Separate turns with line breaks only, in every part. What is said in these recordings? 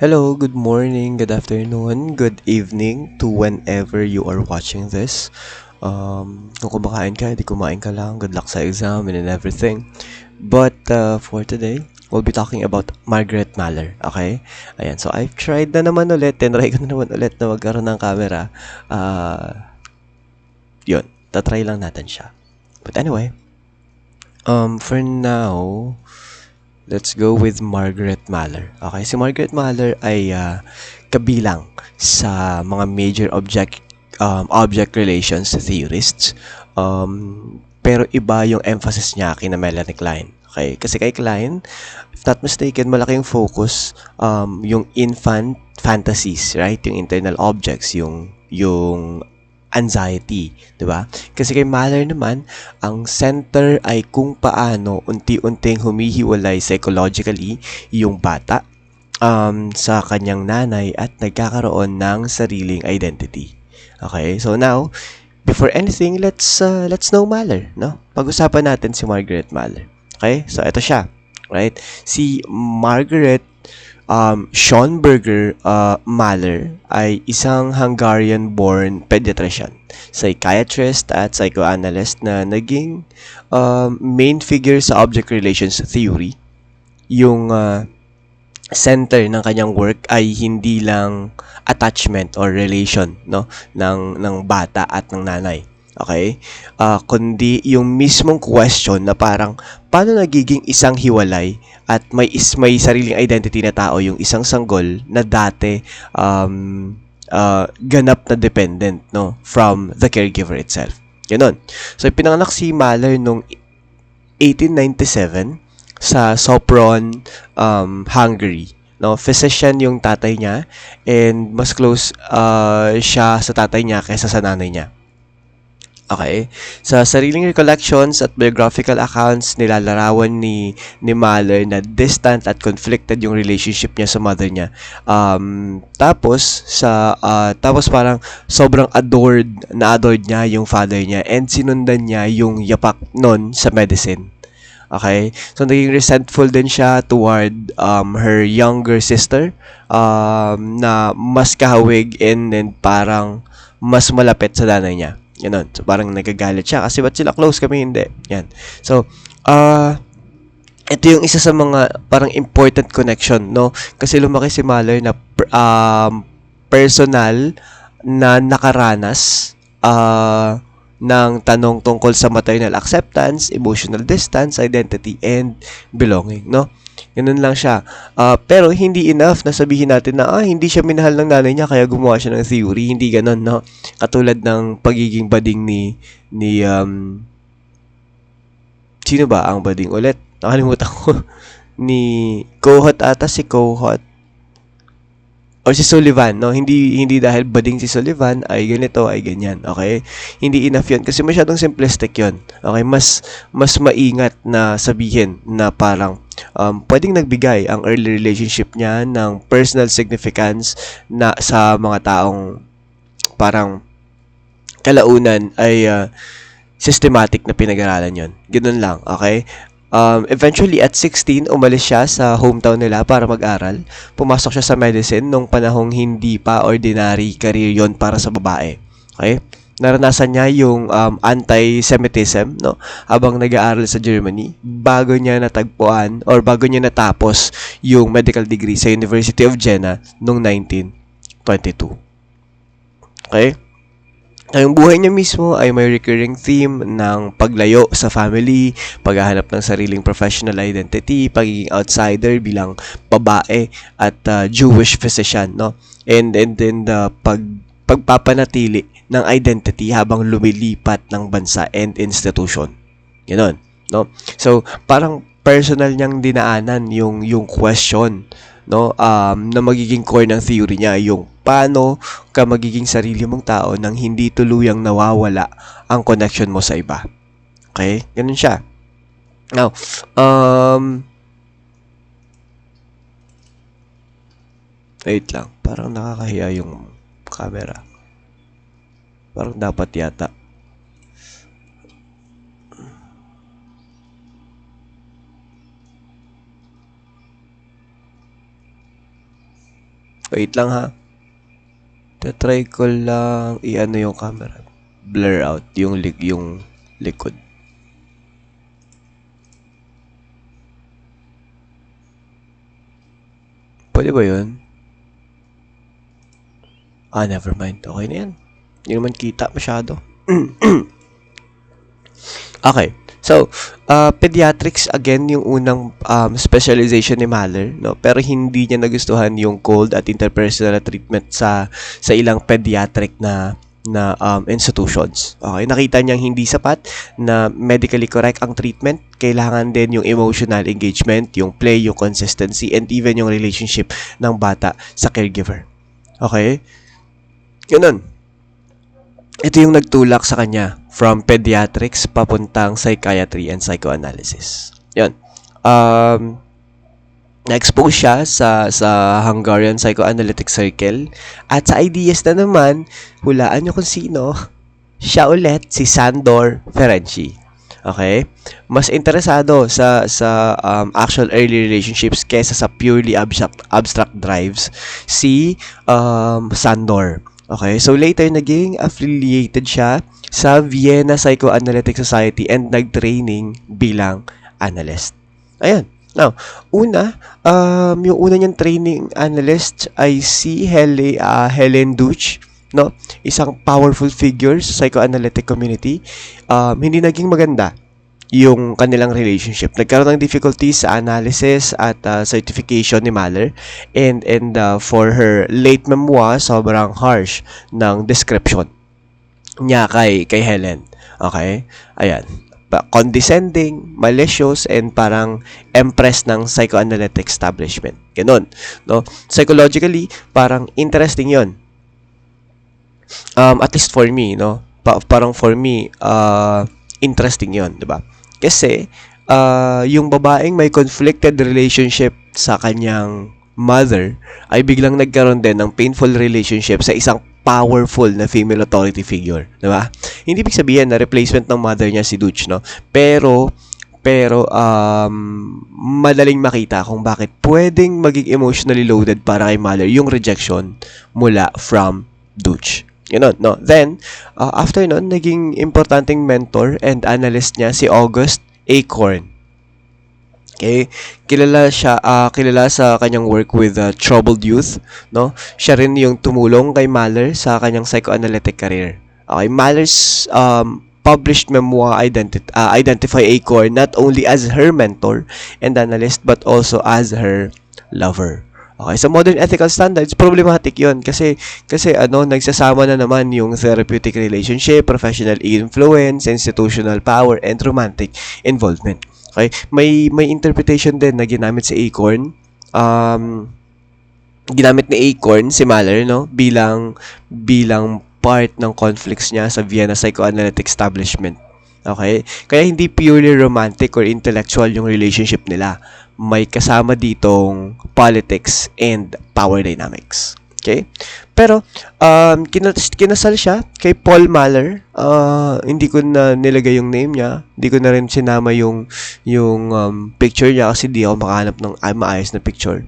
Hello, good morning, good afternoon, good evening to whenever you are watching this. Kung kumakain ka, di kumain ka lang. Good luck sa exam and everything. But for today, we'll be talking about Margaret Mahler, okay? Ayan, so I've tried na naman ulit, tinry ko na naman ulit na magkaroon ng camera. Yun, tatry lang natin siya. But anyway, for now, let's go with Margaret Mahler. Okay, si Margaret Mahler ay kabilang sa mga major object relations theorists. Pero iba yung emphasis niya kina Melanie Klein. Okay, kasi kay Klein, if not mistaken, malaking focus yung infant fantasies, right? Yung internal objects, yung anxiety, 'di ba? Kasi kay Mahler naman, ang center ay kung paano unti-unting humihiwalay psychologically yung bata sa kanyang nanay at nagkakaroon ng sariling identity. Okay? So now, before anything, let's know Mahler, no? Pag-usapan natin si Margaret Mahler. Okay? So ito siya, right? Si Margaret Schönberger Mahler ay isang Hungarian-born pediatrician, psychiatrist at psychoanalyst na naging main figure sa object relations theory. Yung center ng kanyang work ay hindi lang attachment or relation, no, ng bata at ng nanay. Okay? Kundi yung mismong question na parang paano nagiging isang hiwalay at may sariling identity na tao yung isang sanggol na dati ganap na dependent, no, from the caregiver itself. Ganun. So pinanganak si Mahler nung 1897 sa Sopron, Hungary. No, physician yung tatay niya and mas close siya sa tatay niya kaysa sa nanay niya. Okay. Sa sariling recollections at biographical accounts, nilalarawan ni Mahler na distant at conflicted yung relationship niya sa mother niya. Tapos parang sobrang adored niya yung father niya and sinundan niya yung yapak nun sa medicine. Okay? So, naging resentful din siya toward her younger sister na mas kahawig and parang mas malapit sa nanay niya. Ganun. So, parang nagagalit siya kasi ba't sila close kami hindi. Yan. So, ito yung isa sa mga parang important connection, no? Kasi lumaki si Mahler na personal na nakaranas ng tanong tungkol sa maternal acceptance, emotional distance, identity, and belonging, no? Ganun lang siya. Pero hindi enough na sabihin natin na hindi siya minahal ng nanay niya kaya gumawa siya ng theory. Hindi ganun, no? Katulad ng pagiging bading ni sino ba ang bading ulit? Nakalimutan ko. Ni Kohot ata si Kohot or si Sullivan, no? Hindi dahil bading si Sullivan ay ganito, ay ganyan, okay? Hindi enough 'yon kasi masyadong simplistic 'yon. Okay, mas maingat na sabihin na parang pwedeng nagbigay ang early relationship niya ng personal significance na sa mga taong parang kalaunan ay systematic na pinag-aralan 'yon. Ganoon lang, okay? Eventually, at 16, umalis siya sa hometown nila para mag-aral. Pumasok siya sa medicine nung panahong hindi pa ordinary career yon para sa babae. Okay? Naranasan niya yung anti-Semitism, no? Habang nag-aaral sa Germany, bago niya natagpuan or bago niya natapos yung medical degree sa University of Jena noong 1922. Okay? Yung buhay niya mismo ay may recurring theme ng paglayo sa family, paghahanap ng sariling professional identity, pagiging outsider bilang babae at Jewish physician, no? And then the pagpapanatili ng identity habang lumilipat ng bansa and institution. Ganon, no? So, parang personal niyang dinaanan yung question, no, na magiging core ng theory niya, yung paano ka magiging sarili mong tao nang hindi tuluyang nawawala ang connection mo sa iba. Okay? Ganun siya. Now, wait lang. Parang nakakahiya yung camera. Parang dapat yata. Wait lang ha. Try ko lang i-ano yung camera. Blur out yung likod. Pwede ba yun? Never mind. Okay na yan. Hindi naman kita masyado. Okay. So, pediatrics, again, yung unang specialization ni Mahler, no? Pero hindi niya nagustuhan yung cold at interpersonal treatment sa ilang pediatric na institutions. Okay, nakita niyang hindi sapat na medically correct ang treatment. Kailangan din yung emotional engagement, yung play, yung consistency, and even yung relationship ng bata sa caregiver. Okay? Ganun. Ito yung nagtulak sa kanya from pediatrics papuntang psychiatry and psychoanalysis. Yun. Na-expose siya sa Hungarian Psychoanalytic Circle. At sa ideas na naman, hulaan nyo kung sino. Siya ulit, si Sandor Ferenczi. Okay? Mas interesado sa actual early relationships kesa sa purely abstract drives si Sandor. Okay, so later naging affiliated siya sa Vienna Psychoanalytic Society and nag-training bilang analyst. Ayan. Now, yung una niyang training analyst ay si Helen Duch, no? Isang powerful figure sa psychoanalytic community. Hindi naging maganda yung kanilang relationship. Nagkaroon ng difficulties sa analysis at certification ni Mahler and for her late memoir, sobrang harsh ng description niya kay Helen. Okay? Ayan. Condescending, malicious, and parang empress ng psychoanalytic establishment. Ganun. No? Psychologically, parang interesting yon. At least for me, no? Parang for me, interesting yon, di ba? Kasi, yung babaeng may conflicted relationship sa kanyang mother ay biglang nagkaroon din ng painful relationship sa isang powerful na female authority figure, di ba? Hindi ibig sabihin na replacement ng mother niya si Duch, no? Pero madaling makita kung bakit pwedeng maging emotionally loaded para kay Mahler yung rejection mula from Duch. Ganun, no? Then, after nun, naging importanteng mentor and analyst niya si August Acorn. Okay? Kilala sa kanyang work with troubled youth, no? Siya rin yung tumulong kay Mahler sa kanyang psychoanalytic career. Okay, Mahler's published memoir identify Acorn not only as her mentor and analyst but also as her lover. Okay, sa modern ethical standards, problematic 'yon kasi nagsasama na naman yung therapeutic relationship, professional influence, institutional power, and romantic involvement. Okay, may interpretation din na ginamit si Acorn. Ginamit ni Acorn si Mahler, no, bilang part ng conflicts niya sa Vienna Psychoanalytic Establishment. Okay? Kaya hindi purely romantic or intellectual yung relationship nila. May kasama ditong politics and power dynamics. Okay? Pero, kinasal siya kay Paul Mahler. Hindi ko na nilagay yung name niya. Hindi ko na rin sinama yung picture niya kasi di ako makahanap ng maayos na picture.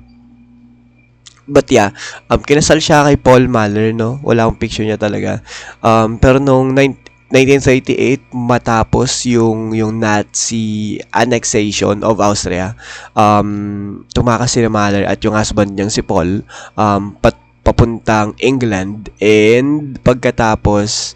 But yeah, kinasal siya kay Paul Mahler, no? Wala akong picture niya talaga. Pero noong 1938, matapos yung Nazi annexation of Austria, tumakas si Mahler at yung husband niyang si Paul papuntang England, and pagkatapos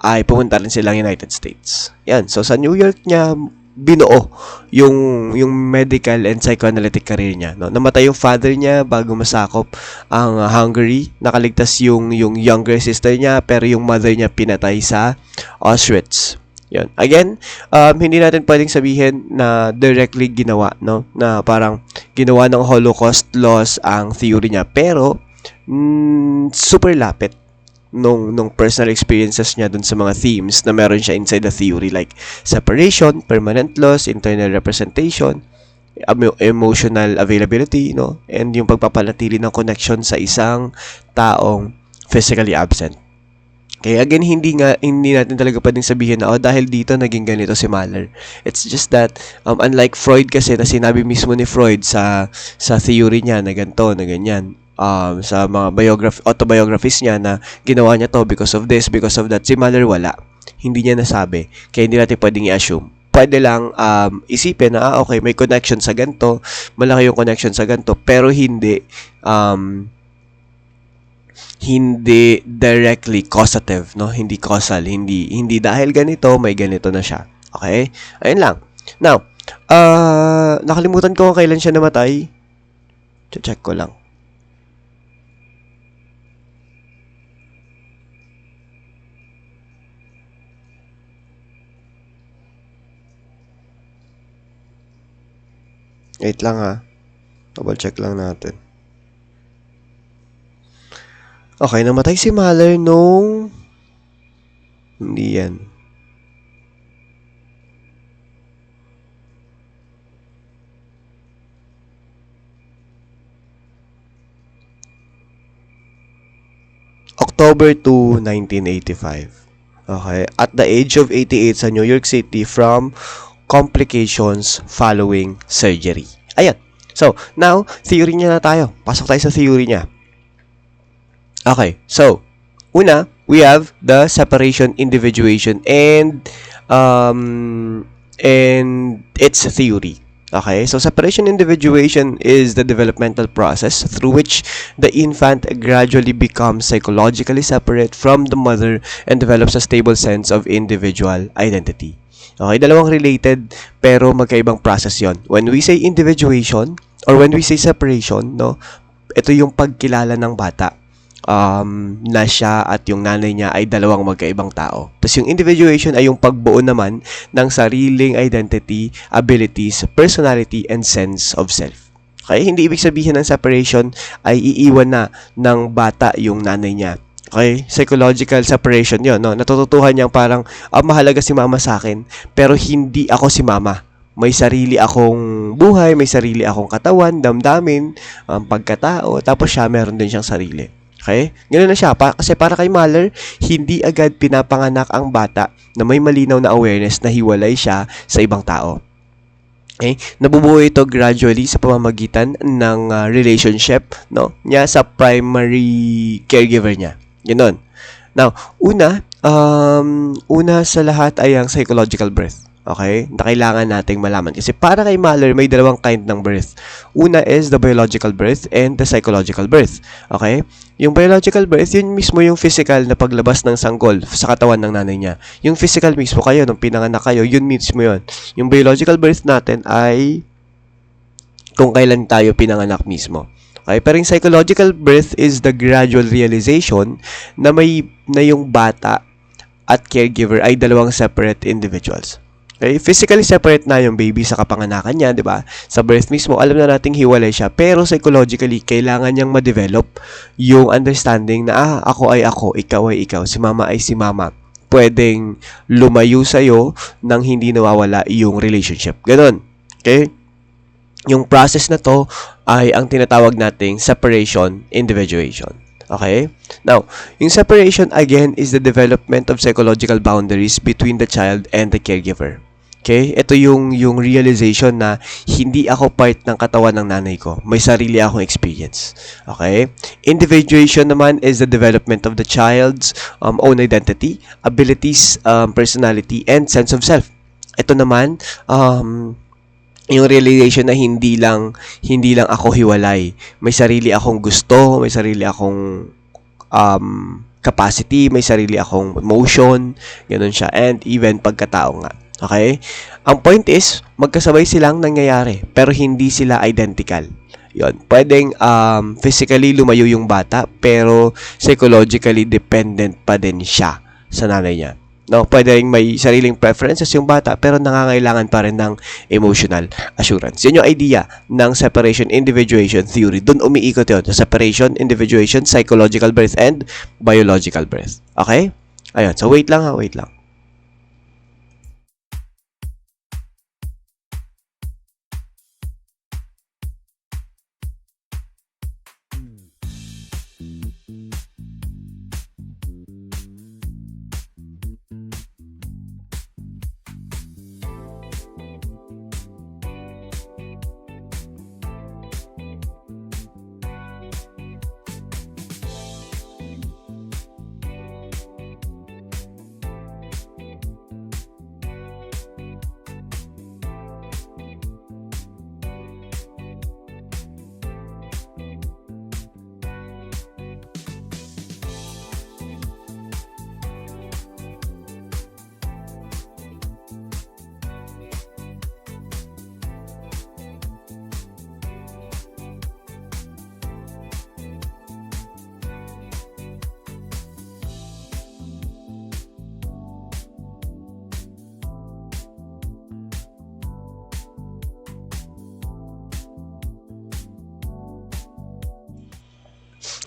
ay pumunta rin silang United States. Yan. So sa New York niya binuo yung medical and psychoanalytic career niya, no? Namatay yung father niya bago masakop ang Hungary. Nakaligtas yung younger sister niya, pero yung mother niya pinatay sa Auschwitz. Yan. Again, hindi natin pwedeng sabihin na directly ginawa, no? Na parang ginawa ng Holocaust loss ang theory niya, pero super lapit nung personal experiences niya dun sa mga themes na meron siya inside the theory, like separation, permanent loss, internal representation, emotional availability, no? And yung pagpapanatili ng connection sa isang taong physically absent. Kaya again, hindi natin talaga pwedeng sabihin na dahil dito naging ganito si Mahler. It's just that unlike Freud kasi, na sinabi mismo ni Freud sa theory niya na ganito, na ganyan, sa mga autobiographies niya na ginawa niya to because of this, because of that. Si Mahler wala. Hindi niya nasabi. Kaya hindi natin pwedeng i-assume. Pwede lang isipin na, okay, may connection sa ganito, malaki yung connection sa ganito, pero hindi directly causative, no? Hindi causal, hindi dahil ganito, may ganito na siya. Okay? Ayun lang. Now, nakalimutan ko kung kailan siya namatay. Check ko lang. Wait lang ha. Double check lang natin. Okay, namatay si Mahler nung... Hindi yan. October 2, 1985. Okay, at the age of 88 sa New York City from complications following surgery. Ayan. So, now, theory niya na tayo. Pasok tayo sa theory niya. Okay, so, una, we have the separation, individuation, and its theory. Okay, so separation individuation is the developmental process through which the infant gradually becomes psychologically separate from the mother and develops a stable sense of individual identity. Okay, dalawang related pero magkaibang process yon. When we say individuation or when we say separation, no, ito yung pagkilala ng bata na siya at yung nanay niya ay dalawang magkaibang tao. Tapos yung individuation ay yung pagbuo naman ng sariling identity, abilities, personality, and sense of self. Okay? Hindi ibig sabihin ng separation ay iiwan na ng bata yung nanay niya. Okay? Psychological separation yun. No? Natututuhan niyang parang, mahalaga si mama sa akin, pero hindi ako si mama. May sarili akong buhay, may sarili akong katawan, damdamin, pagkatao, tapos siya meron din siyang sarili. Okay? Ganun na siya. Kasi para kay Mahler, hindi agad pinapanganak ang bata na may malinaw na awareness na hiwalay siya sa ibang tao. Okay? Nabubuo ito gradually sa pamamagitan ng relationship, no, niya sa primary caregiver niya. Ganun. Now, una sa lahat ay ang psychological birth. Okay? Na kailangan nating malaman. Kasi para kay Mahler, may dalawang kind ng birth. Una is the biological birth and the psychological birth. Okay? Yung biological birth, yun mismo yung physical na paglabas ng sanggol sa katawan ng nanay niya. Yung physical mismo kayo, nung pinanganak kayo, yun mismo yun. Yung biological birth natin ay kung kailan tayo pinanganak mismo. Okay? Pero yung psychological birth is the gradual realization na yung bata at caregiver ay dalawang separate individuals. Okay? Physically separate na yung baby sa kapanganakan niya, di ba? Sa birth mismo, alam na nating hiwalay siya. Pero psychologically, kailangan niyang ma-develop yung understanding na, ako ay ako, ikaw ay ikaw, si mama ay si mama. Pwedeng lumayo sa'yo nang hindi nawawala yung relationship. Ganon. Okay? Yung process na to ay ang tinatawag nating separation, individuation. Okay? Now, yung separation again is the development of psychological boundaries between the child and the caregiver. Okay? Ito yung realization na hindi ako part ng katawan ng nanay ko. May sarili akong experience. Okay? Individuation naman is the development of the child's own identity, abilities, personality, and sense of self. Ito naman, yung realization na hindi lang ako hiwalay. May sarili akong gusto, may sarili akong capacity, may sarili akong emotion, ganun siya, and even pagkatao nga. Okay? Ang point is, magkasabay silang nangyayari, pero hindi sila identical. Yon, pwedeng physically lumayo yung bata, pero psychologically dependent pa din siya sa nanay niya. No, pwedeng may sariling preferences yung bata, pero nangangailangan pa rin ng emotional assurance. Yan yung idea ng separation individuation theory. Doon umiikot yun. Sa separation, individuation, psychological birth, and biological birth. Okay? Ayun. So, wait lang.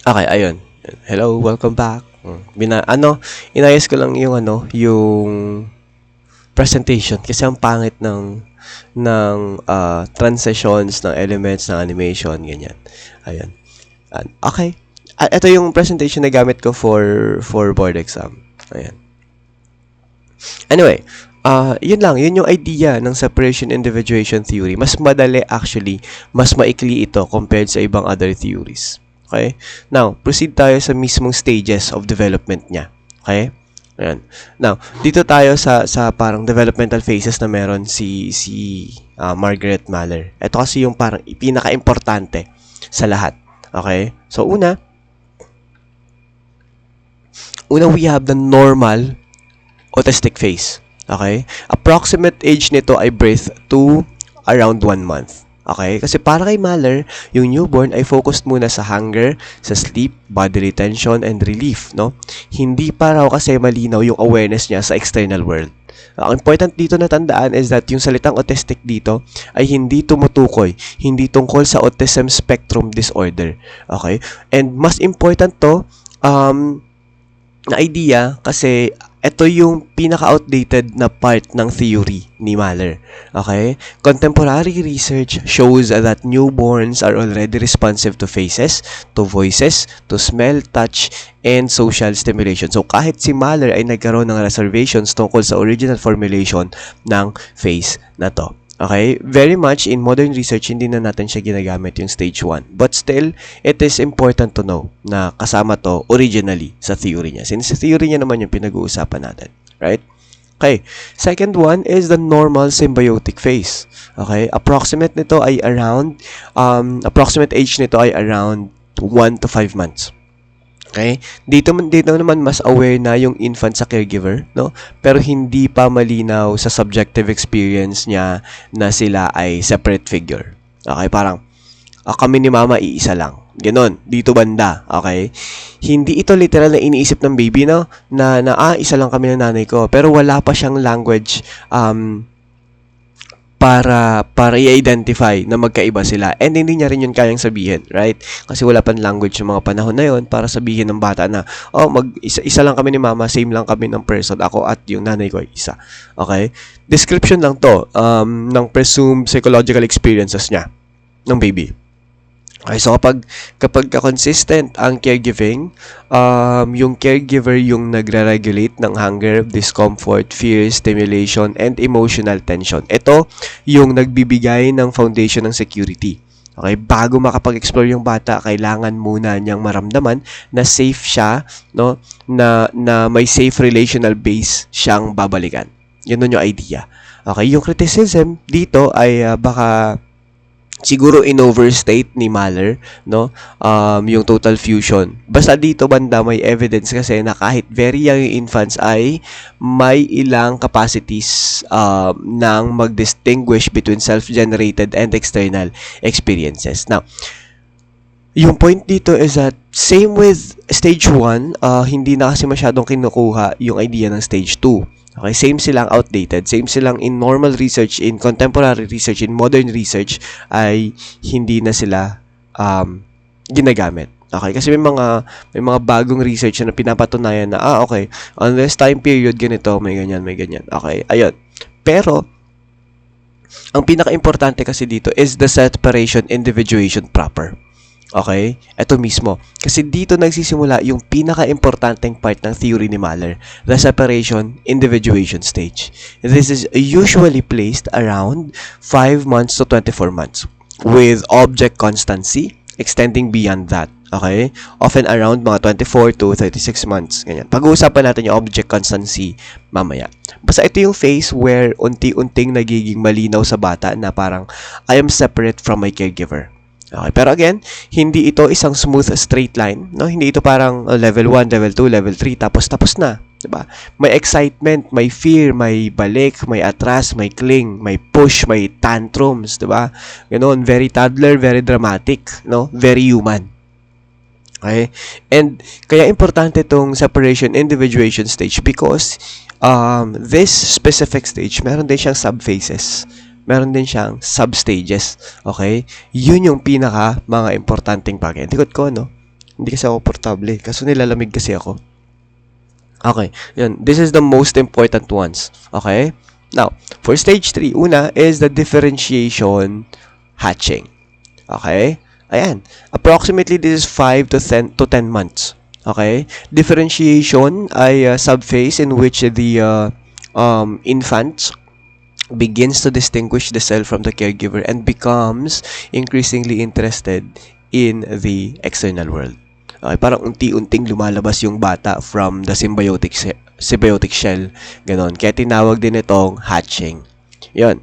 Okay, ayun. Hello, welcome back. Inayos ko lang yung yung presentation kasi ang pangit ng transitions ng elements ng animation ganyan. Ayun. Okay. Ito yung presentation na gamit ko for board exam. Ayan. Anyway, yun yung idea ng separation individuation theory. Mas madali actually, mas maikli ito compared sa ibang other theories. Okay? Now, proceed tayo sa mismong stages of development niya. Okay? Ayan. Now, dito tayo sa parang developmental phases na meron si Margaret Mahler. Ito kasi yung parang pinaka-importante sa lahat. Okay? So, una, we have the normal autistic phase. Okay? Approximate age nito ay birth to around 1 month. Okay? Kasi para kay Mahler, yung newborn ay focused muna sa hunger, sa sleep, body retention, and relief, no? Hindi pa raw kasi malinaw yung awareness niya sa external world. Ang important dito na tandaan is that yung salitang autistic dito ay hindi tumutukoy, hindi tungkol sa autism spectrum disorder. Okay? And mas important to, na idea kasi ito yung pinaka-outdated na part ng theory ni Mahler. Okay? Contemporary research shows that newborns are already responsive to faces, to voices, to smell, touch, and social stimulation. So, kahit si Mahler ay nagkaroon ng reservations tungkol sa original formulation ng face na to. Okay? Very much in modern research, hindi na natin siya ginagamit yung stage 1. But still, it is important to know na kasama to originally sa theory niya. Since sa theory niya naman yung pinag-uusapan natin. Right? Okay. Second one is the normal symbiotic phase. Okay? Approximate age nito ay around 1 to 5 months. Okay? Dito naman mas aware na yung infant sa caregiver, no? Pero hindi pa malinaw sa subjective experience niya na sila ay separate figure. Okay? Parang, kami ni mama iisa lang. Ganon. Dito banda. Okay? Hindi ito literal na iniisip ng baby, no? Na isa lang kami ng nanay ko. Pero wala pa siyang language, para i-identify na magkaiba sila. And hindi niya rin yun kayang sabihin, right? Kasi wala pang language yung mga panahon na yun para sabihin ng bata na, isa lang kami ni mama, same lang kami ng person, ako at yung nanay ko ay isa. Okay? Description lang to ng presumed psychological experiences niya ng baby. Okay, so kapag consistent ang caregiving, yung caregiver yung nagre-regulate ng hunger, discomfort, fear, stimulation, and emotional tension. Ito yung nagbibigay ng foundation ng security. Okay, bago makapag-explore yung bata, kailangan muna niyang maramdaman na safe siya, no? Na may safe relational base siyang babalikan. Yun yung idea. Okay, yung criticism dito ay baka siguro in-overstate ni Mahler, no? Yung total fusion. Basta dito banda may evidence kasi na kahit very young infants ay may ilang capacities ng mag-distinguish between self-generated and external experiences. Now, yung point dito is that same with stage 1, hindi na kasi masyadong kinukuha yung idea ng stage 2. Okay, same silang outdated, same silang in normal research, in contemporary research, in modern research, ay hindi na sila ginagamit. Okay, kasi may mga bagong research na pinapatunayan na, okay, on this time period, ganito, may ganyan. Okay, ayun. Pero, ang pinaka-importante kasi dito is the separation individuation proper. Okay? Ito mismo. Kasi dito nagsisimula yung pinaka-importanteng part ng theory ni Mahler, the separation individuation stage. This is usually placed around 5 months to 24 months with object constancy extending beyond that. Okay? Often around mga 24 to 36 months. Ganyan. Pag-uusapan natin yung object constancy mamaya. Basta ito yung phase where unti-unting nagiging malinaw sa bata na parang I am separate from my caregiver. Okay, pero again, hindi ito isang smooth straight line, no? Hindi ito parang level 1, level 2, level 3 tapos na, 'di ba? May excitement, may fear, may balik, may atras, may cling, may push, may tantrums, 'di ba? Ganoon, very toddler, very dramatic, no? Very human. Okay? And kaya importante itong separation individuation stage because this specific stage, meron din siyang subphases. Meron din siyang substages. Okay? Yun yung mga importanteng bagay. Tikot ko, no? Hindi kasi ako portable. Kaso nilalamig kasi ako. Okay, yun. This is the most important ones. Okay? Now, for stage 3, una is the differentiation hatching. Okay? Ayan. Approximately, this is 5 to 10 months. Okay? Differentiation ay subphase in which the infant begins to distinguish the self from the caregiver and becomes increasingly interested in the external world. Okay, parang unti-unting lumalabas yung bata from the symbiotic shell. Ganon. Kaya tinawag din itong hatching. Yun.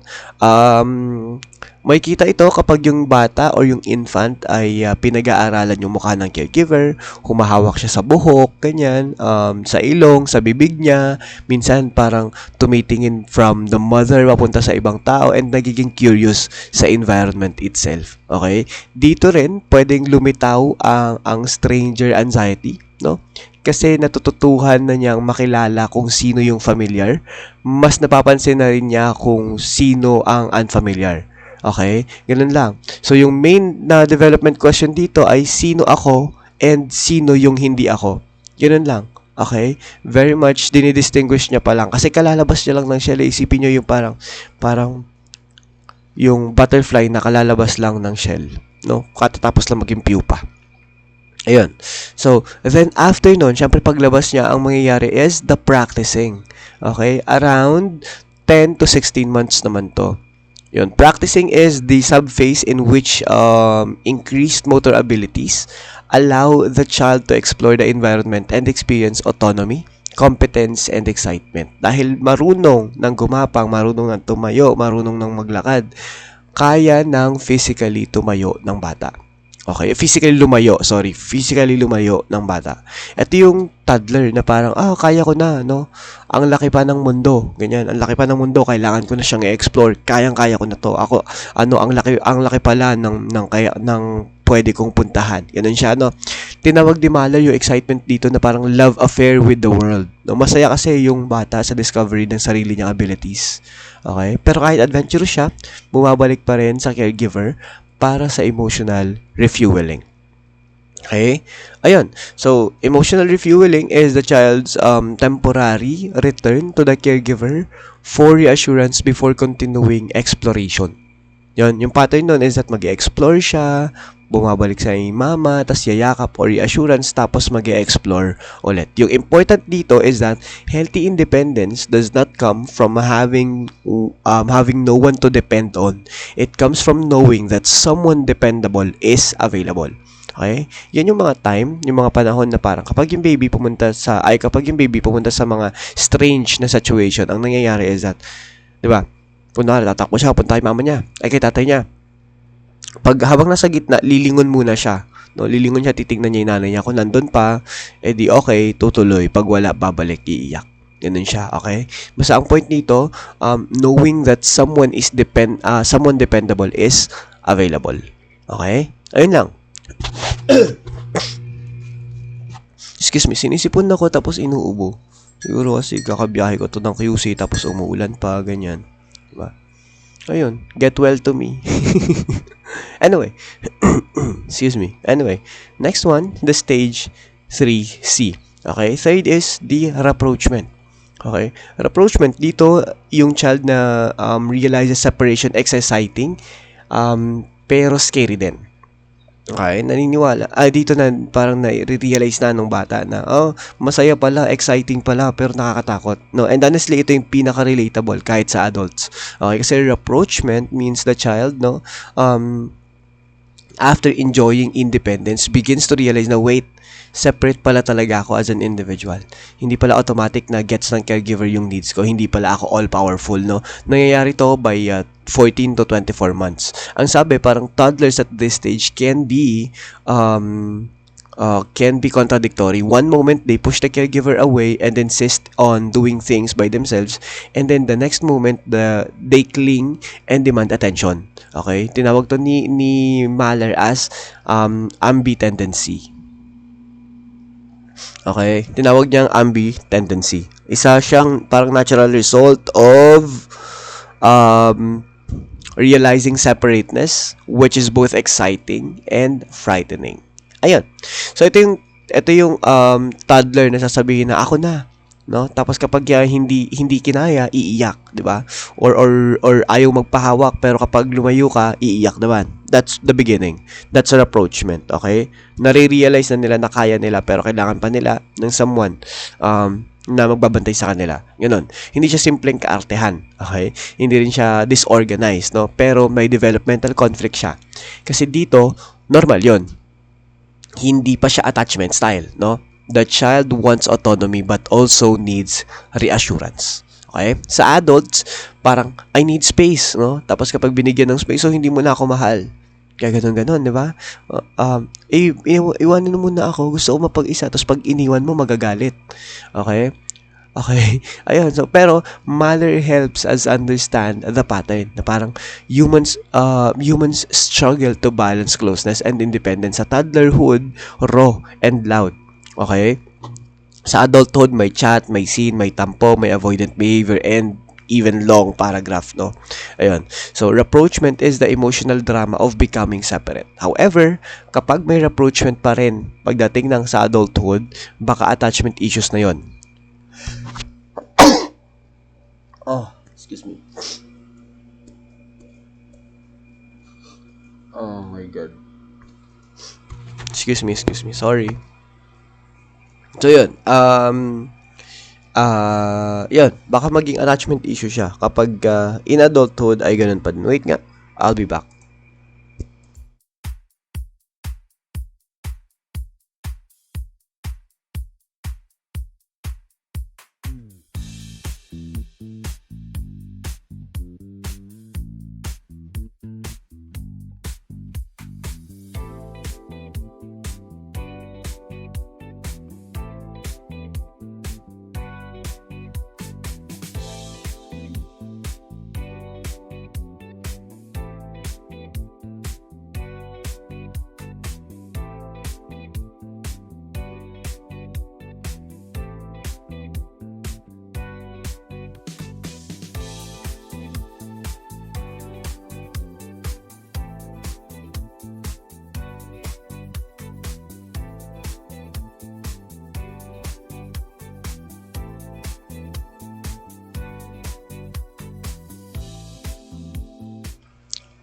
May kita ito kapag yung bata or yung infant ay pinag-aaralan yung mukha ng caregiver, humahawak siya sa buhok, ganyan, sa ilong, sa bibig niya, minsan parang tumitingin from the mother papunta sa ibang tao and nagiging curious sa environment itself. Okay? Dito rin, pwedeng lumitaw ang stranger anxiety, no? Kasi natututuhan na niyang makilala kung sino yung familiar, mas napapansin na rin niya kung sino ang unfamiliar. Okay? Ganun lang. So, yung main na development question dito ay sino ako and sino yung hindi ako. Ganun lang. Okay? Very much dinidistinguish niya pa lang. Kasi kalalabas niya lang ng shell. Isipin niyo yung parang yung butterfly na kalalabas lang ng shell. No? Katatapos lang maging pupa. Ayun. So, then after nun, syempre paglabas niya, ang mangyayari is the practicing. Okay? Around 10 to 16 months naman to. Yun. Practicing is the subphase in which increased motor abilities allow the child to explore the environment and experience autonomy, competence, and excitement. Dahil marunong ng gumapang, marunong ng tumayo, marunong ng maglakad, kaya ng physically tumayo ng bata. Okay, physically lumayo ng bata. Ito yung toddler na parang, kaya ko na, no? Ang laki pa ng mundo, ganyan. Ang laki pa ng mundo, kailangan ko na siyang i-explore. Kayang-kaya ko na to. Ako, ang laki pala ng pwede kong puntahan. Ganun siya, no? Tinawag ni Mahler yung excitement dito na parang love affair with the world. No? Masaya kasi yung bata sa discovery ng sarili niyang abilities. Okay? Pero kahit adventurous siya, bumabalik pa rin sa caregiver para sa emotional refueling. Okay? Ayun. So, emotional refueling is the child's temporary return to the caregiver for reassurance before continuing exploration. Yun. Yung pattern nun is that mag-explore siya, bumabalik sa mama, tas yayakap or reassurance, tapos mag-explore ulit. Yung important dito is that healthy independence does not come from having no one to depend on. It comes from knowing that someone dependable is available. Okay? Yan yung mga time, yung mga panahon na parang kapag yung baby pumunta sa mga strange na situation, ang nangyayari is that, di ba? Kunwari, tatakbo siya, punta kay mama niya, ay kay tatay niya. Pag habang nasa gitna, lilingon muna siya. No, lilingon siya, titignan niya yung nanay niya. Kung nandun pa, edi okay, tutuloy. Pag wala, babalik, iiyak. Ganun siya, okay? Basta ang point nito, knowing that someone dependable is available. Okay? Ayun lang. Excuse me, sinisipon ako tapos inuubo. Siguro kasi kakabiyahe ko to ng QC tapos umuulan pa, ganyan. Diba? Ayun, get well to me. Anyway, excuse me. Anyway, next one, the stage 3C. Okay, third is the rapprochement. Okay, rapprochement, dito yung child na realizes separation exciting, pero scary din. Okay, naniniwala. Dito na parang na-realize na nung bata na, masaya pala, exciting pala, pero nakakatakot. No, and honestly, ito yung pinaka-relatable kahit sa adults. Okay, kasi rapprochement means the child, no, after enjoying independence, begins to realize na, wait, separate pala talaga ako as an individual. Hindi pala automatic na gets ng caregiver yung needs ko. Hindi pala ako all-powerful, no? Nangyayari to by 14 to 24 months. Ang sabi, parang toddlers at this stage can be contradictory. One moment, they push the caregiver away and insist on doing things by themselves. And then the next moment, they cling and demand attention. Okay? Tinawag to ni Mahler as ambi tendency. Okay? Tinawag niyang ambi tendency. Isa siyang parang natural result of realizing separateness, which is both exciting and frightening. Ayun. So ito yung toddler na sasabihin na ako na, no? Tapos kapag hindi kinaya, iiyak, 'di ba? Or ayaw magpahawak pero kapag lumayo ka, iiyak naman. That's the beginning. That's an approachment, okay? Nare-realize na nila na kaya nila pero kailangan pa nila ng someone na magbabantay sa kanila. Ganun. Hindi siya simpleng kaartehan, okay? Hindi rin siya disorganized, no? Pero may developmental conflict siya. Kasi dito, normal 'yon. Hindi pa siya attachment style, no? The child wants autonomy but also needs reassurance. Okay? Sa adults, parang, I need space, no? Tapos kapag binigyan ng space, so hindi mo na ako mahal. Kaya ganun-ganun, di ba? Iwanin mo muna ako, gusto ko mapag-isa, tapos pag iniwan mo, magagalit. Okay? Okay. Ayun. So, pero, mother helps us understand the pattern na parang humans struggle to balance closeness and independence. Sa toddlerhood, raw and loud. Okay? Sa adulthood, may chat, may scene, may tampo, may avoidant behavior, and even long paragraph, no? Ayun. So, rapprochement is the emotional drama of becoming separate. However, kapag may rapprochement pa rin pagdating ng sa adulthood, baka attachment issues na yon. Oh, excuse me. Oh my God. Excuse me. Sorry. So, yun. Yun. Baka maging attachment issue siya kapag in adulthood ay ganun pa din. Wait nga. I'll be back.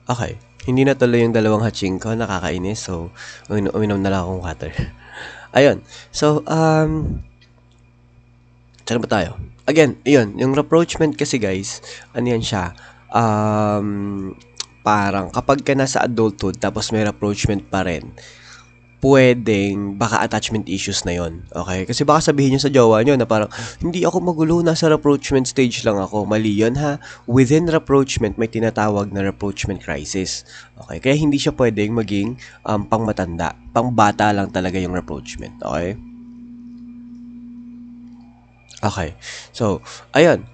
Okay. Hindi na tuloy yung dalawang hatching ko. Nakakainis. So, uminom na lang akong water. Ayun. So, saan ba tayo? Again, yun. Yung rapprochement kasi guys, ano yan siya? Parang kapag ka nasa adulthood tapos may rapprochement pa rin, pwedeng baka attachment issues na yon. Okay? Kasi baka sabihin nyo sa jowa nyo na parang, hindi ako magulo, nasa rapproachment stage lang ako. Mali yun ha. Within rapproachment, may tinatawag na rapproachment crisis. Okay? Kaya hindi siya pwedeng maging pangmatanda. Pangbata lang talaga yung rapproachment. Okay? Okay. So, ayun.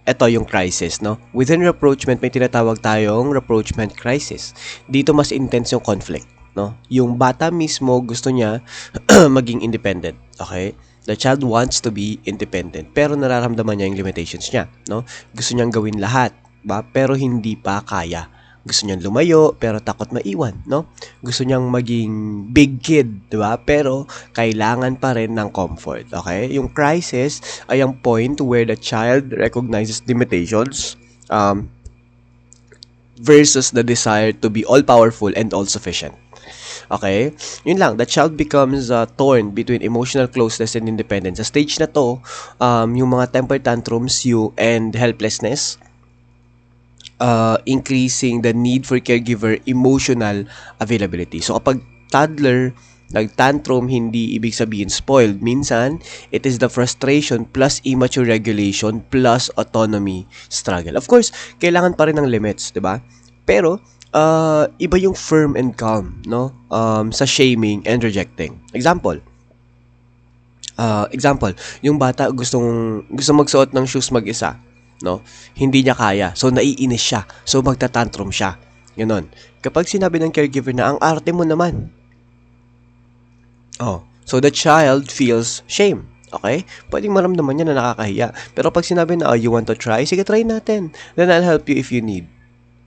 Ito yung crisis, no? Within rapproachment, may tinatawag tayong rapproachment crisis. Dito mas intense yung conflict, no? Yung bata mismo gusto niya maging independent, okay? The child wants to be independent, pero nararamdaman niya yung limitations niya, no? Gusto niyang gawin lahat, ba? Pero hindi pa kaya. Gusto niyang lumayo, pero takot maiwan, no? Gusto niyang maging big kid, di ba? Pero kailangan pa rin ng comfort, okay? Yung crisis ay ang point where the child recognizes limitations versus the desire to be all-powerful and all-sufficient. Okay? Yun lang. The child becomes torn between emotional closeness and independence. Sa stage na to, yung mga temper tantrums and helplessness, increasing the need for caregiver emotional availability. So, kapag toddler, nag-tantrum, hindi ibig sabihin spoiled. Minsan, it is the frustration plus immature regulation plus autonomy struggle. Of course, kailangan pa rin ng limits, di ba? Pero, iba yung firm and calm, no? Sa shaming and rejecting. Example, yung bata gusto magsuot ng shoes mag-isa, no? Hindi niya kaya. So, naiinis siya. So, magta-tantrum siya. Ganon. Kapag sinabi ng caregiver na, ang arte mo naman. So the child feels shame. Okay? Pwedeng maramdaman niya na nakakahiya. Pero pag sinabi na, you want to try? Sige, try natin. Then I'll help you if you need.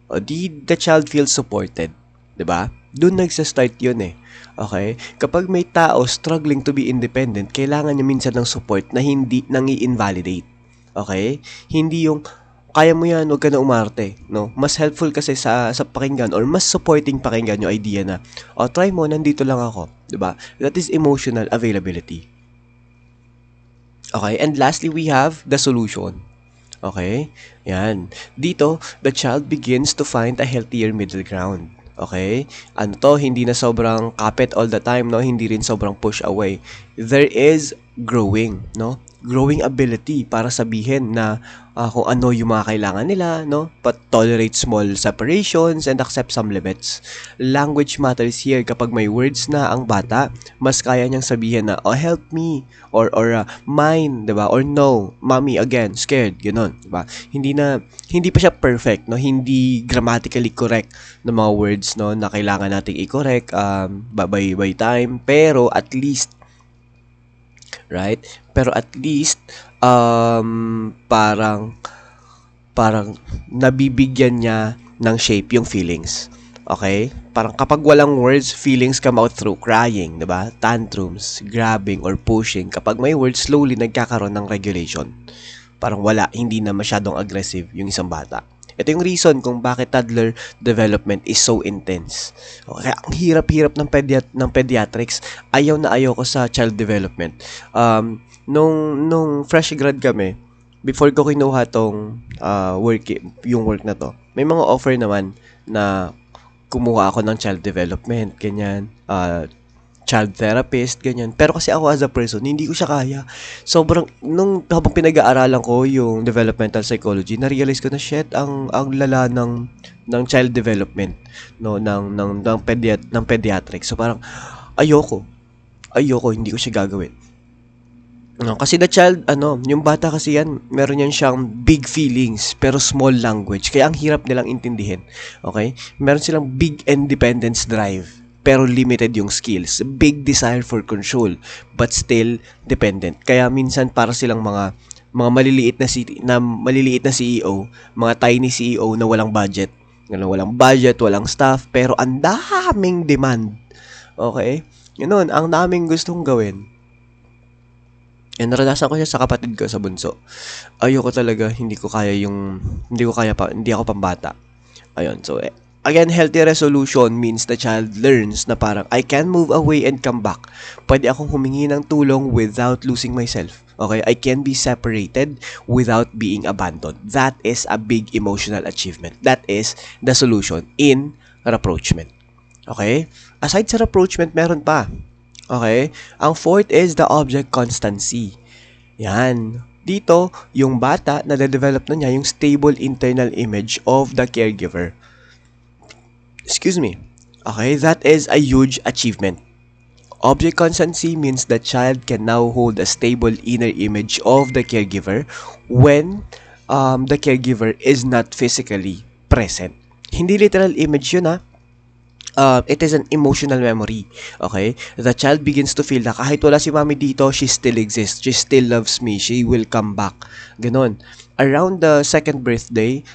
The child feels supported. 'Di ba? Doon nagsa-start yun eh. Okay? Kapag may tao struggling to be independent, kailangan niya minsan ng support na hindi nang i-invalidate. Okay? Hindi yung kaya mo yan, huwag ka na umarte, no? Mas helpful kasi sa pakinggan or mas supporting pakinggan yung idea na, try mo, nandito lang ako, 'di ba? That is emotional availability. Okay? And lastly, we have the solution. Okay? Yan. Dito, the child begins to find a healthier middle ground. Okay? Ano to, hindi na sobrang kapit all the time, no? Hindi rin sobrang push away. There is growing, no? Growing ability para sabihin na kung ano yung mga kailangan nila, no? But tolerate small separations and accept some limits. Language matters here. Kapag may words na ang bata, mas kaya niyang sabihin na, help me, or mine, 'di ba? Or no, mommy again, scared, ganoon, 'di ba? Hindi pa siya perfect, no? Hindi grammatically correct na mga words, no, na kailangan nating i-correct by time, pero at least, right? Pero at least parang nabibigyan niya ng shape yung feelings. Okay? Parang kapag walang words, feelings come out through crying, 'di ba? Tantrums, grabbing or pushing. Kapag may words, slowly nagkakaroon ng regulation. Parang wala, hindi na masyadong aggressive yung isang bata. Ito yung reason kung bakit toddler development is so intense. Okay, ang hirap-hirap ng pediatrics. Ayaw na ayaw ko sa child development. Nung fresh grad kami, before ko kinuha tong yung work na to, may mga offer naman na kumuha ako ng child development, ganyan, child therapist, ganyan. Pero kasi ako as a person, hindi ko siya kaya. Sobrang, habang pinag-aaralan ko yung developmental psychology, na-realize ko na, shit, ang lala ng child development, no, ng pediatrics. So parang, ayoko, hindi ko siya gagawin. No, kasi the child, yung bata kasi yan, meron yan siyang big feelings, pero small language. Kaya ang hirap nilang intindihin. Okay? Meron silang big independence drive, pero limited yung skills. Big desire for control, but still dependent. Kaya minsan para silang mga maliliit na CEO, mga tiny CEO na walang budget. Walang budget, walang staff, pero ang daming demand. Okay? Ganun, ang daming gustong gawin. And naranasan ko siya sa kapatid ko sa bunso. Ayoko talaga, hindi ko kaya pa, hindi ako pambata. Ayun, so again, healthy resolution means the child learns na parang I can move away and come back. Pwede akong humingi ng tulong without losing myself. Okay, I can be separated without being abandoned. That is a big emotional achievement. That is the solution in rapprochement. Okay? Aside sa rapprochement, meron pa. Okay? Ang fourth is the object constancy. Yan. Dito, yung bata, nade-develop na niya yung stable internal image of the caregiver. Excuse me. Okay? That is a huge achievement. Object constancy means the child can now hold a stable inner image of the caregiver when the caregiver is not physically present. Hindi literal image yun, it is an emotional memory. Okay? The child begins to feel na kahit wala si mommy dito, she still exists. She still loves me. She will come back. Ganon. Around the second birthday,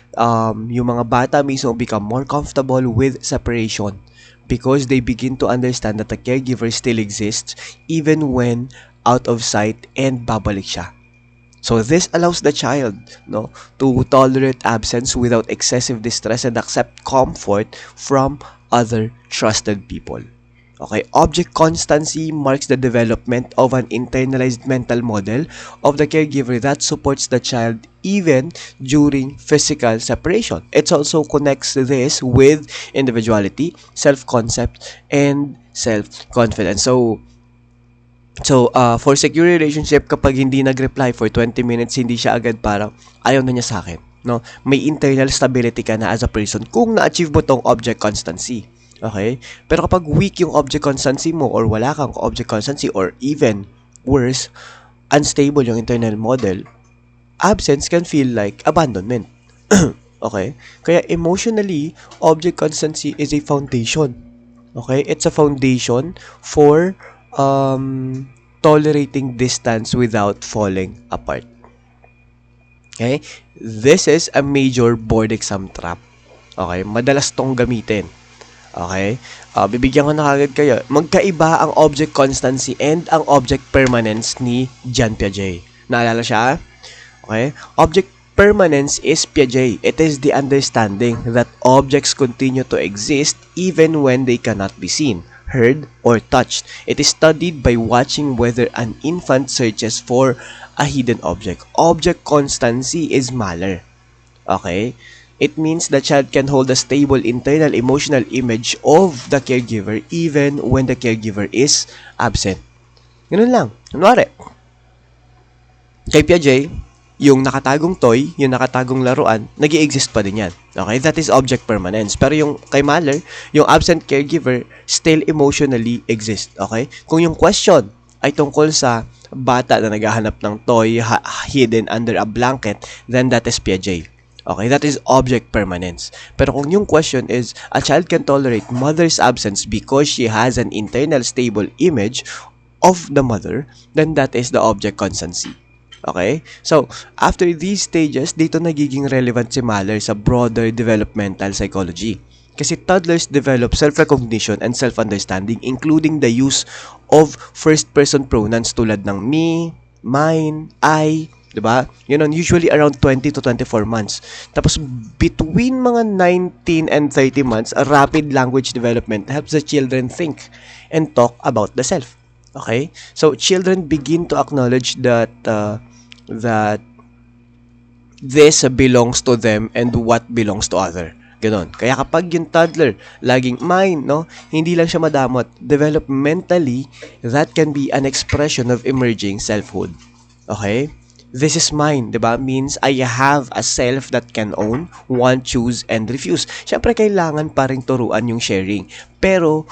yung mga bata mismo become more comfortable with separation because they begin to understand that the caregiver still exists even when out of sight and babalik siya. So this allows the child, no, to tolerate absence without excessive distress and accept comfort from other trusted people. Okay, object constancy marks the development of an internalized mental model of the caregiver that supports the child even during physical separation. It also connects this with individuality, self-concept, and self-confidence. So for secure relationship, kapag hindi nag-reply for 20 minutes, hindi siya agad parang ayaw na niya sa akin. No? May internal stability ka na as a person kung na-achieve mo tong object constancy. Okay? Pero kapag weak yung object constancy mo or wala kang object constancy or even worse, unstable yung internal model, absence can feel like abandonment. Okay? Kaya emotionally, object constancy is a foundation. Okay? It's a foundation for tolerating distance without falling apart. Okay? This is a major board exam trap. Okay? Madalas tong gamitin. Okay? Bibigyan ko na kagad kayo. Magkaiba ang object constancy and ang object permanence ni Jean Piaget. Naalala siya? Okay? Object permanence is Piaget. It is the understanding that objects continue to exist even when they cannot be seen, heard, or touched. It is studied by watching whether an infant searches for a hidden object. Object constancy is Mahler. Okay? It means the child can hold a stable internal emotional image of the caregiver even when the caregiver is absent. Ganun lang. Kunwari, kay Piaget, yung nakatagong toy, yung nakatagong laruan, nag-i-exist pa din yan. Okay? That is object permanence. Pero yung kay Mahler, yung absent caregiver still emotionally exist. Okay? Kung yung question ay tungkol sa bata na naghahanap ng toy hidden under a blanket, then that is Piaget. Okay, that is object permanence. Pero kung yung question is, a child can tolerate mother's absence because she has an internal stable image of the mother, then that is the object constancy. Okay? So, after these stages, dito nagiging relevant si Mahler sa broader developmental psychology. Kasi toddlers develop self-recognition and self-understanding, including the use of first-person pronouns tulad ng me, mine, I, diba? Yun, usually around 20 to 24 months. Tapos, between mga 19 and 30 months, a rapid language development helps the children think and talk about the self. Okay? So, children begin to acknowledge that this belongs to them and what belongs to other. Ganon. Kaya kapag yung toddler laging mine, no, hindi lang siya madamot. Developmentally, that can be an expression of emerging selfhood. Okay? This is mine, diba? Means I have a self that can own, want, choose, and refuse. Siyempre, kailangan pa rin turuan yung sharing. Pero,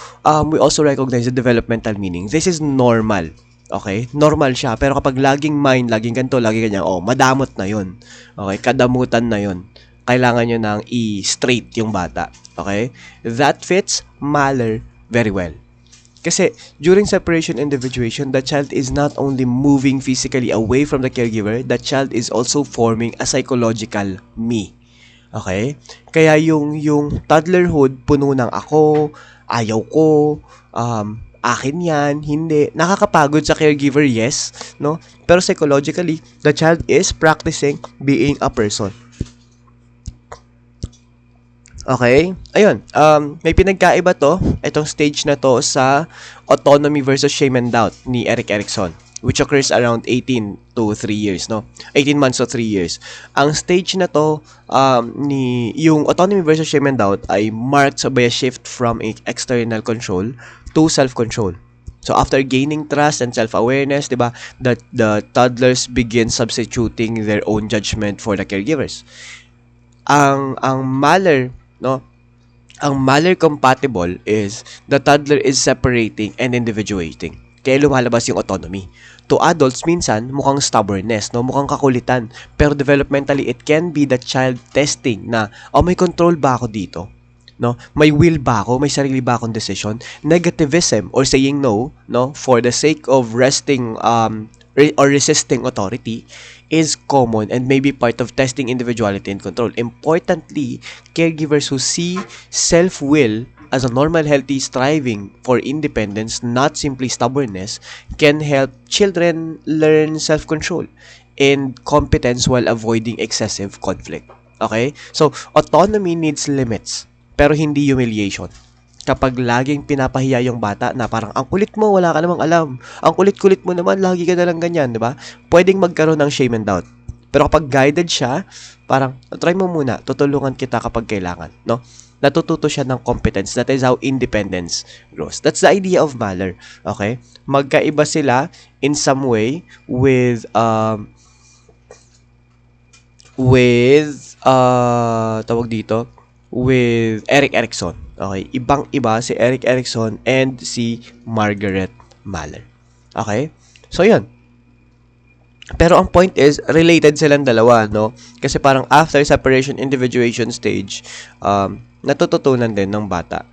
we also recognize the developmental meaning. This is normal. Okay? Normal siya. Pero kapag laging mine, laging ganito, laging ganyan, madamot na yun. Okay? Kadamutan na yun. Kailangan nyo nang i-straight yung bata. Okay? That fits Mahler very well. Kasi during separation individuation, the child is not only moving physically away from the caregiver, the child is also forming a psychological me. Okay? Kaya yung toddlerhood, puno ng ako, ayaw ko, akin yan, hindi. Nakakapagod sa caregiver, yes, no? Pero psychologically, the child is practicing being a person. Okay? Ayun. May pinagkaiba to, itong stage na to sa autonomy versus shame and doubt ni Erik Erikson, which occurs around 18 to 3 years, no? 18 months to 3 years. Ang stage na to, yung autonomy versus shame and doubt ay marked by a shift from external control to self-control. So after gaining trust and self-awareness, 'di ba, the toddlers begin substituting their own judgment for the caregivers. Ang Mahler, no? Ang Mahler compatible is the toddler is separating and individuating. Kaya lumalabas yung autonomy. To adults, minsan, mukhang stubbornness, no? Mukhang kakulitan. Pero developmentally, it can be the child testing na, may control ba ako dito? No? May will ba ako? May sarili ba akong decision? Negativism or saying no, no? For the sake of resting or resisting authority is common and may be part of testing individuality and control. Importantly, caregivers who see self-will as a normal, healthy striving for independence, not simply stubbornness, can help children learn self-control and competence while avoiding excessive conflict. Okay? So, autonomy needs limits, pero hindi humiliation. Kapag laging pinapahiya yung bata na parang, ang kulit mo, wala ka namang alam. Ang kulit-kulit mo naman, lagi ka na lang ganyan, di ba? Pwedeng magkaroon ng shame and doubt. Pero kapag guided siya, parang, try mo muna, tutulungan kita kapag kailangan, no? Natututo siya ng competence. That is how independence grows. That's the idea of Mahler, okay? Magkaiba sila in some way with tawag dito, with Erik Erikson. Okay, ibang-iba si Erik Erikson and si Margaret Mahler. Okay? So, yun. Pero ang point is, related silang dalawa, no? Kasi parang after separation individuation stage, natututunan din ng bata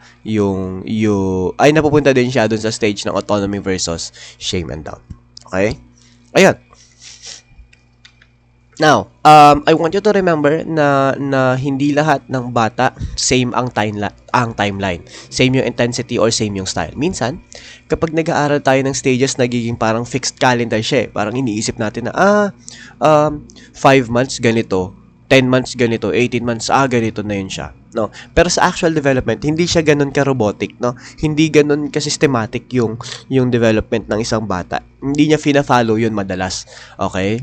ay napupunta din siya dun sa stage ng autonomy versus shame and doubt. Okay? Ayun. Now, I want you to remember na hindi lahat ng bata same ang timeline. Same yung intensity or same yung style. Minsan, kapag nag-aaral tayo ng stages, nagiging parang fixed calendar siya eh. Parang iniisip natin na, 5 months ganito, 10 months ganito, 18 months, ganito na yun siya. No? Pero sa actual development, hindi siya ganun ka-robotic, no? Hindi ganun ka-systematic yung development ng isang bata. Hindi niya fina-follow yun madalas. Okay?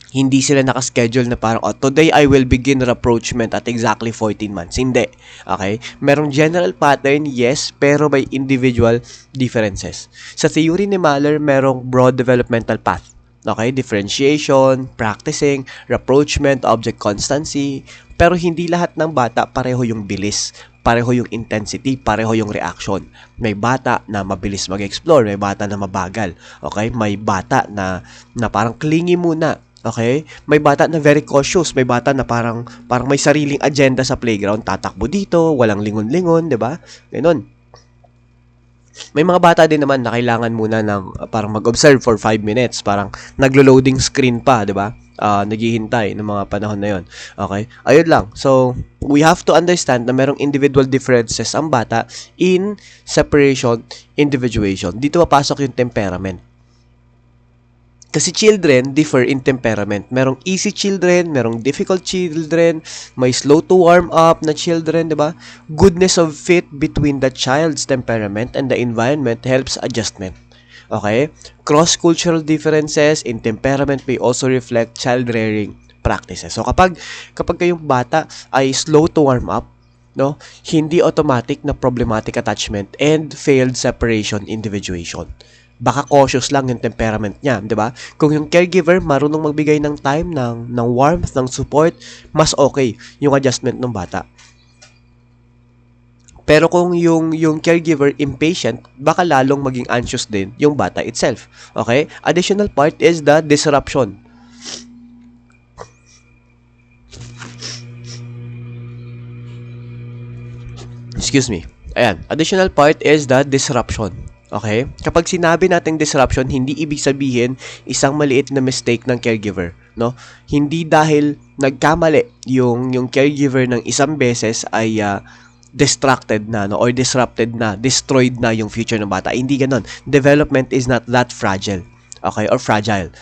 Hindi sila nakaschedule na parang, today I will begin rapprochement at exactly 14 months. Hindi. Okay? Merong general pattern, yes, pero may individual differences. Sa theory ni Mahler, merong broad developmental path. Okay? Differentiation, practicing, rapprochement, object constancy. Pero hindi lahat ng bata pareho yung bilis, pareho yung intensity, pareho yung reaction. May bata na mabilis mag-explore, may bata na mabagal. Okay? May bata na parang clingy muna. Okay? May bata na very cautious, may bata na parang may sariling agenda sa playground, tatakbo dito, walang lingon-lingon, 'di ba? Ganun. May mga bata din naman na kailangan muna ng parang mag-observe for 5 minutes, parang naglo-loading screen pa, 'di ba? Naghihintay ng mga panahon na 'yon. Okay? Ayun lang. So, we have to understand na merong individual differences ang bata in separation, individuation. Dito papasok yung temperament. Kasi children differ in temperament. Merong easy children, merong difficult children, may slow to warm up na children, 'di ba? Goodness of fit between the child's temperament and the environment helps adjustment. Okay? Cross-cultural differences in temperament may also reflect child rearing practices. So kapag kayong bata ay slow to warm up, no, hindi automatic na problematic attachment and failed separation individuation. Baka cautious lang yung temperament niya, 'di ba? Kung yung caregiver marunong magbigay ng time, ng warmth, ng support, mas okay yung adjustment ng bata. Pero kung yung caregiver impatient, baka lalong maging anxious din yung bata itself. Okay? Additional part is the disruption. Excuse me. Ayan. Additional part is the disruption. Okay? Kapag sinabi nating disruption, hindi ibig sabihin isang maliit na mistake ng caregiver, no? Hindi dahil nagkamali yung caregiver ng isang beses ay distracted na, no, or disrupted na, destroyed na yung future ng bata. Hindi ganoon. Development is not that fragile. Okay? Or fragile.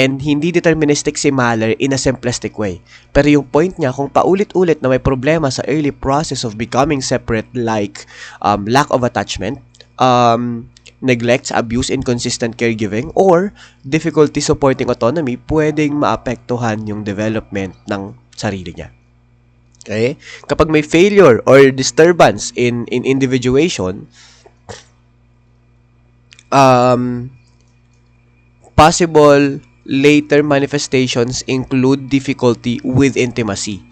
And hindi deterministic si Mahler in a simplistic way. Pero yung point niya, kung paulit-ulit na may problema sa early process of becoming separate, like lack of attachment, neglects, abuse, inconsistent caregiving, or difficulty supporting autonomy, pwedeng maapektuhan yung development ng sarili niya. Okay? Kapag may failure or disturbance in individuation, possible later manifestations include difficulty with intimacy.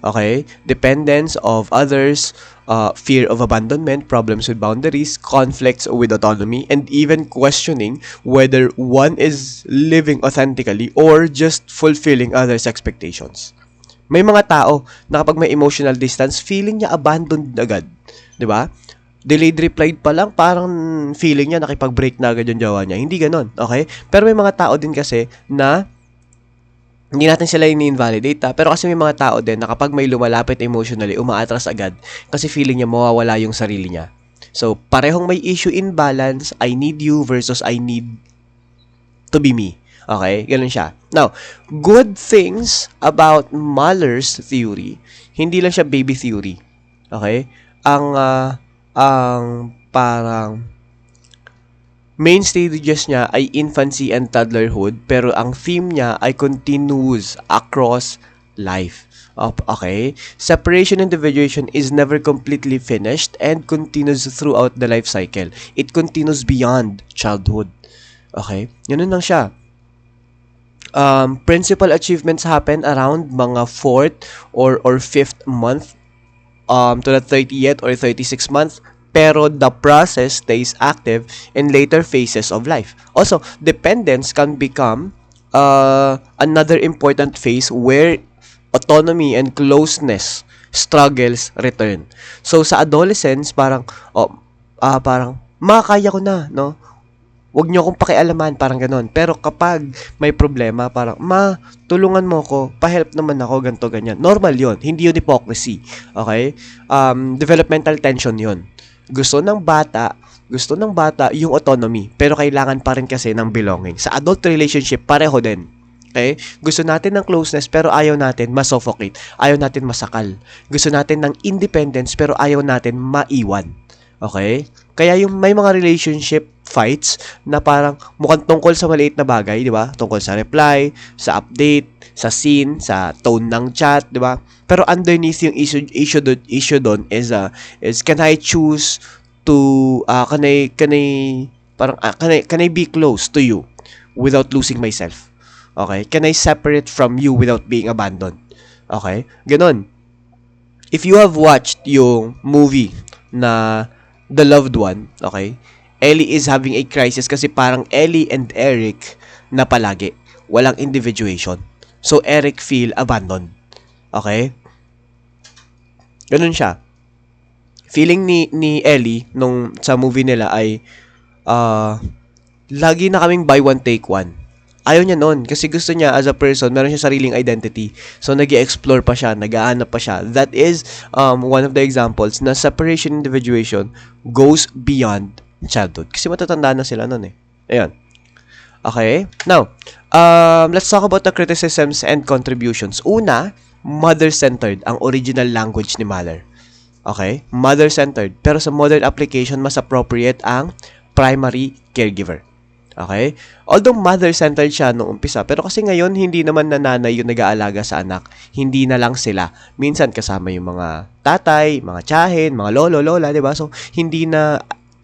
Okay? Dependence of others, fear of abandonment, problems with boundaries, conflicts with autonomy, and even questioning whether one is living authentically or just fulfilling others' expectations. May mga tao na kapag may emotional distance, feeling niya abandoned agad. 'Di ba? Delayed reply pa lang, parang feeling niya nakipag-break na agad yung jowa niya. Hindi ganon. Okay? Pero may mga tao din kasi na hindi natin sila ini-invalidate, pero kasi may mga tao din na kapag may lumalapit emotionally, umaatras agad kasi feeling niya mawawala yung sarili niya. So, parehong may issue in balance, I need you versus I need to be me. Okay? Ganun siya. Now, good things about Mahler's theory, hindi lang siya baby theory. Okay? Ang parang main stages niya ay infancy and toddlerhood, pero ang theme niya ay continuous across life. Okay? Separation individuation is never completely finished and continues throughout the life cycle. It continues beyond childhood. Okay? Ganun lang siya. Principal achievements happen around mga 4th or 5th month to the 30th or 36th month, pero the process stays active in later phases of life. Also, dependence can become another important phase where autonomy and closeness struggles return. So, sa adolescence, parang, makakaya ko na, no? Huwag niyo akong pakialaman, parang ganon. Pero kapag may problema, parang, ma, tulungan mo ako, pa-help naman ako, ganto ganyan. Normal yon, hindi yun hypocrisy. Okay? Developmental tension yon. Gusto ng bata yung autonomy, pero kailangan pa rin kasi ng belonging. Sa adult relationship, pareho din. Okay? Gusto natin ng closeness, pero ayaw natin masuffocate. Ayaw natin masakal. Gusto natin ng independence, pero ayaw natin maiwan. Okay? Kaya yung may mga relationship fights na parang mukhang tungkol sa maliit na bagay, di ba? Tungkol sa reply, sa update, sa scene, sa tone ng chat, di ba? Pero underneath yung issue doon is can I choose to can I be close to you without losing myself? Okay? Can I separate from you without being abandoned? Okay? Ganon. If you have watched yung movie na The Loved One, okay? Ellie is having a crisis kasi parang Ellie and Eric na palagi. Walang individuation. So, Eric feel abandoned. Okay? Ganun siya. Feeling ni Ellie nung sa movie nila ay lagi na kaming buy one take one. Ayaw niya noon kasi gusto niya as a person, meron siya sariling identity. So, nag-i-explore pa siya, nag-aanap pa siya. That is one of the examples na separation individuation goes beyond childhood. Kasi matatanda na sila noon eh. Ayun. Okay? Now, let's talk about the criticisms and contributions. Una, mother-centered ang original language ni Mahler. Okay? Mother-centered. Pero sa modern application, mas appropriate ang primary caregiver. Okay? Although mother-centered siya noong umpisa, pero kasi ngayon, hindi naman na nanay yung nag-aalaga sa anak. Hindi na lang sila. Minsan kasama yung mga tatay, mga tiyahin, mga lolo, lola, diba? So, hindi na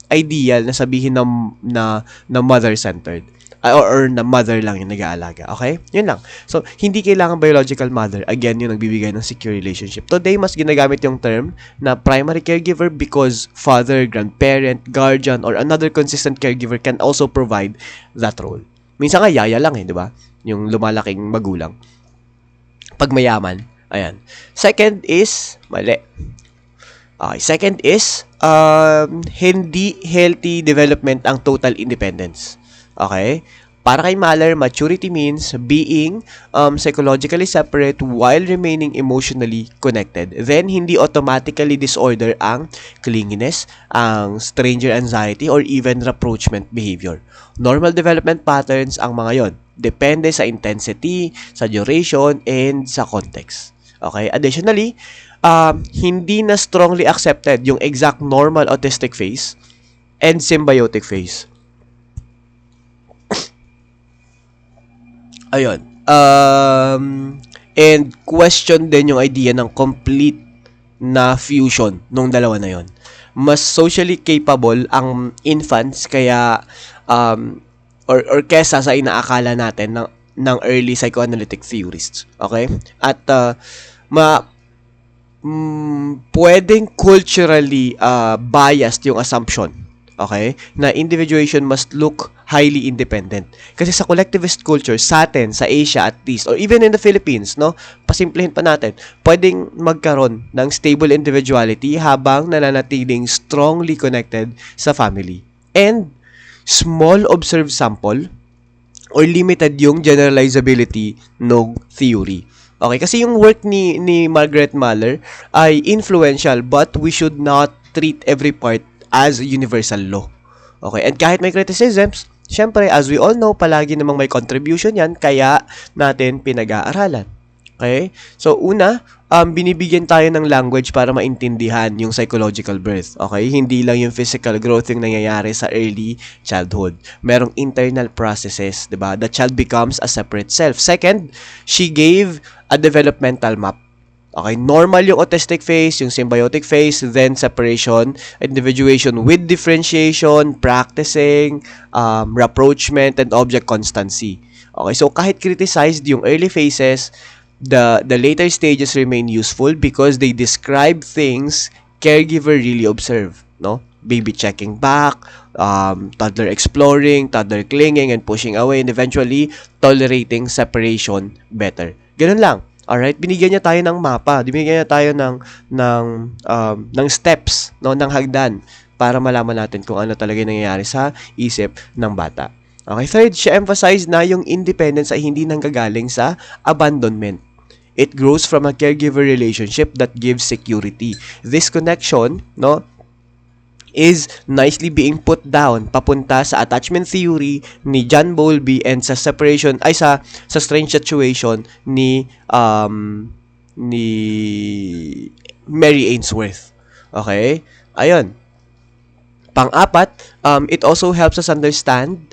ideal na sabihin na mother-centered. Or na mother lang yung nag-aalaga. Okay? Yun lang. So, hindi kailangan biological mother. Again, yung nagbibigay ng secure relationship. Today, mas ginagamit yung term na primary caregiver because father, grandparent, guardian, or another consistent caregiver can also provide that role. Minsan nga, yaya lang di ba? Yung lumalaking magulang. Pag mayaman, ayan. Second is, mali. Okay, second is, hindi healthy development ang total independence. Okay? Para kay Mahler, maturity means being psychologically separate while remaining emotionally connected. Then, hindi automatically disorder ang clinginess, ang stranger anxiety, or even rapprochement behavior. Normal development patterns ang mga yon. Depende sa intensity, sa duration, and sa context. Okay? Additionally, hindi na strongly accepted yung exact normal autistic phase and symbiotic phase. Ayun. And question din yung idea ng complete na fusion nung dalawa na yon. Mas socially capable ang infants kaya or kesa sa inaakala natin ng early psychoanalytic theorists. Okay? At pwedeng culturally biased yung assumption. Okay? Na individuation must look highly independent. Kasi sa collectivist culture, sa atin, sa Asia at least, or even in the Philippines, no? Pasimplihin pa natin, pwedeng magkaroon ng stable individuality habang nananatiling strongly connected sa family. And small observed sample or limited yung generalizability ng theory. Okay, kasi yung work ni Margaret Mahler ay influential but we should not treat every part as universal law. Okay, and kahit may criticisms, syempre, as we all know, palagi namang may contribution yan, kaya natin pinag-aaralan. Okay? So, una, binibigyan tayo ng language para maintindihan yung psychological birth. Okay? Hindi lang yung physical growth yung nangyayari sa early childhood. Merong internal processes, diba? The child becomes a separate self. Second, she gave a developmental map. Okay, normal yung autistic phase, yung symbiotic phase, then separation, individuation with differentiation, practicing, rapprochement, and object constancy. Okay, so kahit criticized yung early phases, the later stages remain useful because they describe things caregiver really observe, no? Baby checking back, toddler exploring, toddler clinging and pushing away, and eventually tolerating separation better. Ganun lang. Alright, binigyan niya tayo ng mapa, binigyan niya tayo ng steps, no, ng hagdan para malaman natin kung ano talaga yung nangyayari sa isip ng bata. Okay, third, siya emphasize na yung independence ay hindi nanggagaling sa abandonment. It grows from a caregiver relationship that gives security. This connection, no, is nicely being put down papunta sa attachment theory ni John Bowlby and sa separation ay sa strange situation ni Mary Ainsworth. Okay? Ayun. Pang-apat, it also helps us understand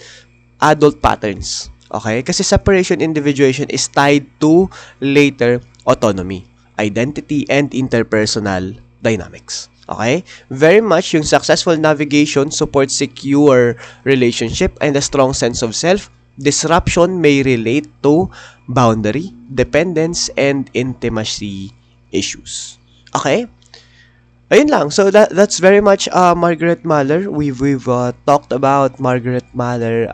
adult patterns. Okay? Kasi separation individuation is tied to later autonomy, identity, and interpersonal dynamics. Okay? Very much yung successful navigation supports secure relationship and a strong sense of self. Disruption may relate to boundary, dependence, and intimacy issues. Okay? Ayun lang. So that's very much Margaret Mahler. We've talked about Margaret Mahler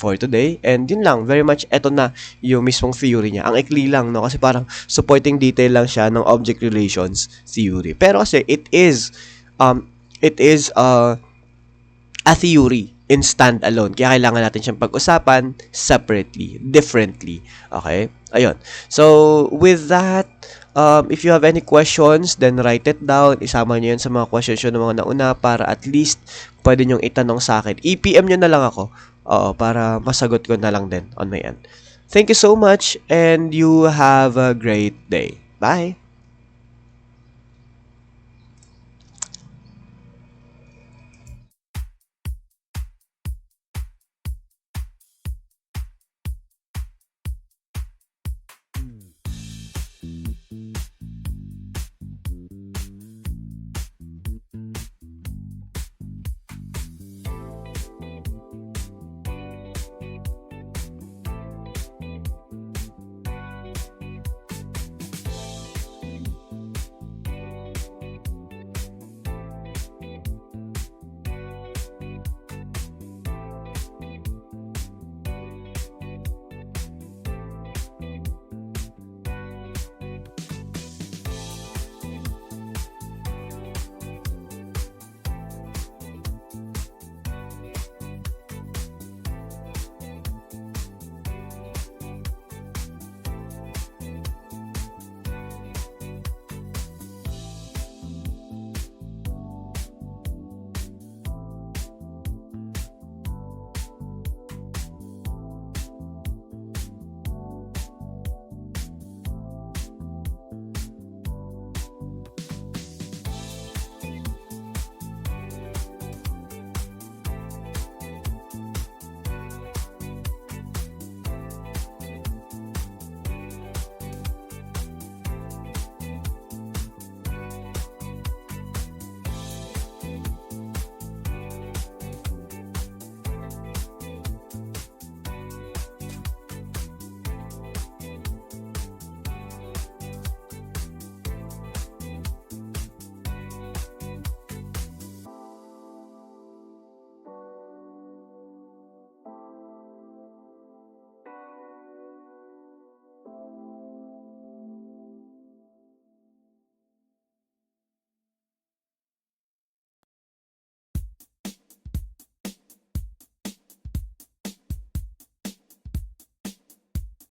for today. And yun lang, very much eto na yung mismong theory niya. Ang ikli lang, no, kasi parang supporting detail lang siya ng object relations theory. Pero kasi it is a theory in standalone. Kaya kailangan natin siyang pag-usapan separately, differently. Okay? Ayun. So, with that, if you have any questions, then write it down. Isama nyo yun sa mga questions yun ng mga nauna para at least pwede nyong itanong sa akin. I-PM nyo na lang ako. Oo, para masagot ko na lang din on my end. Thank you so much and you have a great day. Bye!